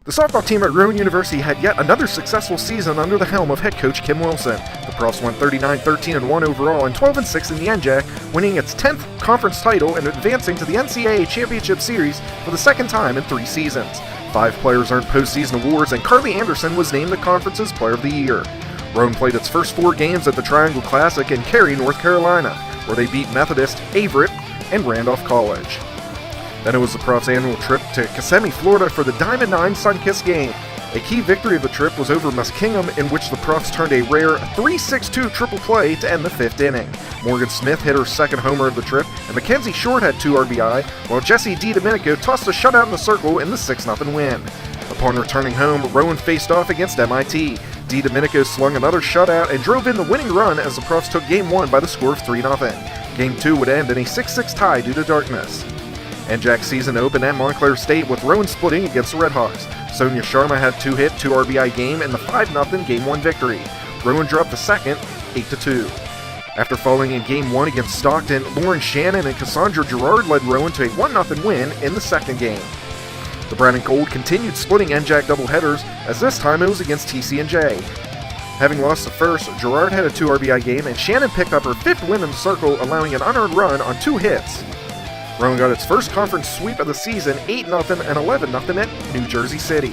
The softball team at Rowan University had yet another successful season under the helm of head coach Kim Wilson. The Profs won 39-13-1 overall and 12-6 in the NJAC, winning its 10th conference title and advancing to the NCAA Championships Series for the second time in 3 seasons. 5 players earned postseason awards, and Carly Anderson was named the conference's Player of the Year. Rowan played its first 4 games at the Triangle Classic in Cary, North Carolina, where they beat Methodist, Averett, and Randolph College. Then it was the Profs' annual trip to Kissimmee, Florida for the Diamond 9 Sun-Kissed game. A key victory of the trip was over Muskingum, in which the Profs turned a rare 3-6-2 triple play to end the 5th inning. Morgan Smith hit her second homer of the trip, and Mackenzie Short had 2 RBI, while Jessie DiDomenico tossed a shutout in the circle in the 6-0 win. Upon returning home, Rowan faced off against MIT. DiDomenico slung another shutout and drove in the winning run as the Profs took Game 1 by the score of 3-0. Game 2 would end in a 6-6 tie due to darkness. NJAC season opened at Montclair State with Rowan splitting against the Redhawks. Sonia Sharma had 2-hit, 2 RBI game in the 5-0 Game 1 victory. Rowan dropped the second, 8-2. After falling in Game 1 against Stockton, Lauren Shannon and Cassandra Gerard led Rowan to a 1-0 win in the second game. The Brown and Gold continued splitting NJAC doubleheaders, as this time it was against TC&J. Having lost the first, Gerard had a 2 RBI game, and Shannon picked up her 5th win in the circle, allowing an unearned run on 2 hits. Rowan got its first conference sweep of the season, 8-0 and 11-0 at New Jersey City.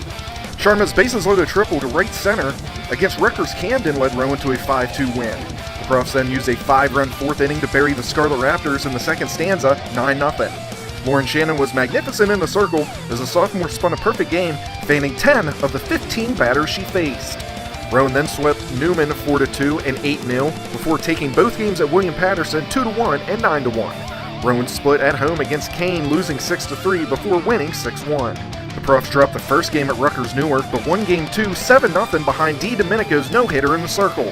Sharma's bases-loaded triple to right center against Rutgers Camden led Rowan to a 5-2 win. The Profs then used a 5-run 4th inning to bury the Scarlet Raptors in the second stanza, 9-0. Lauren Shannon was magnificent in the circle as the sophomore spun a perfect game, fanning 10 of the 15 batters she faced. Rowan then swept Newman 4-2 and 8-0 before taking both games at William Patterson 2-1 and 9-1. Rowan split at home against Kane, losing 6-3 before winning 6-1. The Profs dropped the first game at Rutgers Newark, but won Game 2 7-0 behind DiDomenico's no-hitter in the circle.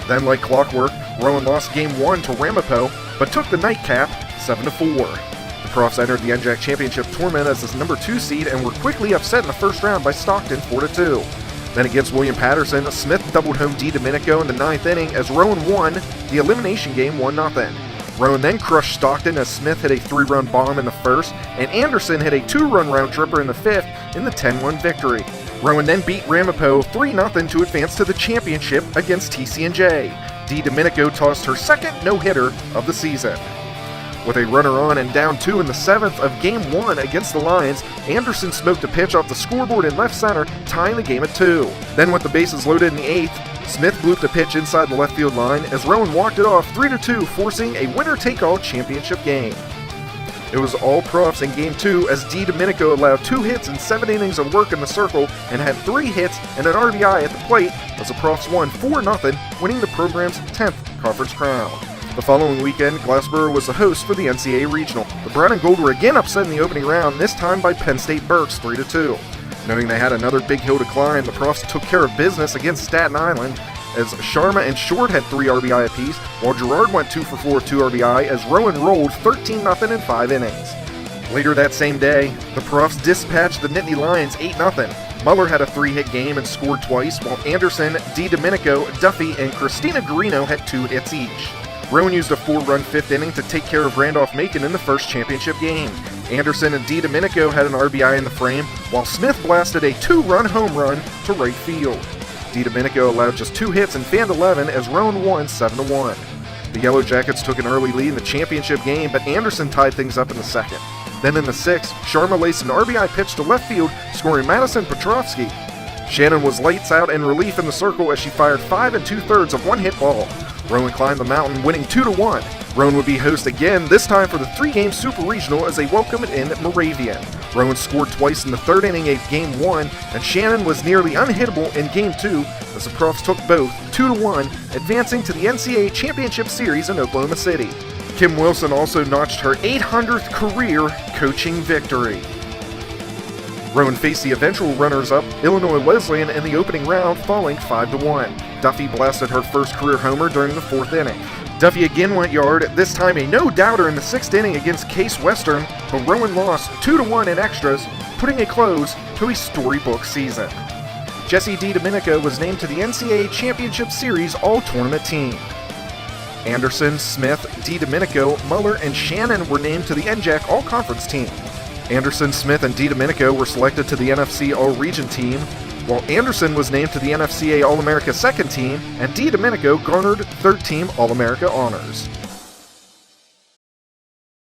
Then, like clockwork, Rowan lost Game 1 to Ramapo, but took the nightcap 7-4. The Profs entered the NJAC Championship tournament as the number 2 seed and were quickly upset in the first round by Stockton 4-2. Then against William Patterson, Smith doubled home DiDomenico in the 9th inning as Rowan won the elimination game 1-0. Rowan then crushed Stockton as Smith hit a 3-run bomb in the first, and Anderson hit a 2-run round-tripper in the 5th in the 10-1 victory. Rowan then beat Ramapo 3-0 to advance to the championship against TC&J. DiDomenico tossed her second no-hitter of the season. With a runner on and down 2 in the 7th of Game 1 against the Lions, Anderson smoked a pitch off the scoreboard in left center, tying the game at 2. Then with the bases loaded in the 8th, Smith blooped a pitch inside the left field line as Rowan walked it off 3-2, forcing a winner-take-all championship game. It was all Profs in Game 2 as DiDomenico allowed 2 hits and 7 innings of work in the circle and had 3 hits and an RBI at the plate as the Profs won 4-0, winning the program's 10th conference crown. The following weekend, Glassboro was the host for the NCAA Regional. The Brown and Gold were again upset in the opening round, this time by Penn State Berks 3-2. Knowing they had another big hill to climb, the Profs took care of business against Staten Island as Sharma and Short had 3 RBI apiece, while Gerard went 2 for 4 2 RBI as Rowan rolled 13-0 in 5 innings. Later that same day, the Profs dispatched the Nittany Lions 8-0. Muller had a 3-hit game and scored twice, while Anderson, DiDomenico, Duffy, and Christina Garino had 2 hits each. Rowan used a 4-run 5th inning to take care of Randolph-Macon in the first championship game. Anderson and DiDomenico had an RBI in the frame, while Smith blasted a 2-run home run to right field. DiDomenico allowed just 2 hits and fanned 11 as Rowan won 7-1. The Yellow Jackets took an early lead in the championship game, but Anderson tied things up in the second. Then in the 6th, Sharma laced an RBI pitch to left field, scoring Madison Petrovsky. Shannon was lights out in relief in the circle as she fired 5 2/3 of 1-hit ball. Rowan climbed the mountain, winning 2-1. Rowan would be host again, this time for the 3-game Super Regional as they welcomed in Moravian. Rowan scored twice in the 3rd inning of Game 1, and Shannon was nearly unhittable in Game 2 as the Profs took both 2-1, advancing to the NCAA Championships Series in Oklahoma City. Kim Wilson also notched her 800th career coaching victory. Rowan faced the eventual runners-up, Illinois Wesleyan, in the opening round, falling 5-1. Duffy blasted her first career homer during the 4th inning. Duffy again went yard, this time a no-doubter in the 6th inning against Case Western, but Rowan lost 2-1 in extras, putting a close to a storybook season. Jessie DiDomenico was named to the NCAA Championships Series All-Tournament team. Anderson, Smith, DiDomenico, Muller, and Shannon were named to the NJAC All-Conference team. Anderson, Smith, and DiDomenico were selected to the NFC All-Region team, while Anderson was named to the NFCA All-America second team, and DiDomenico garnered third-team All-America honors.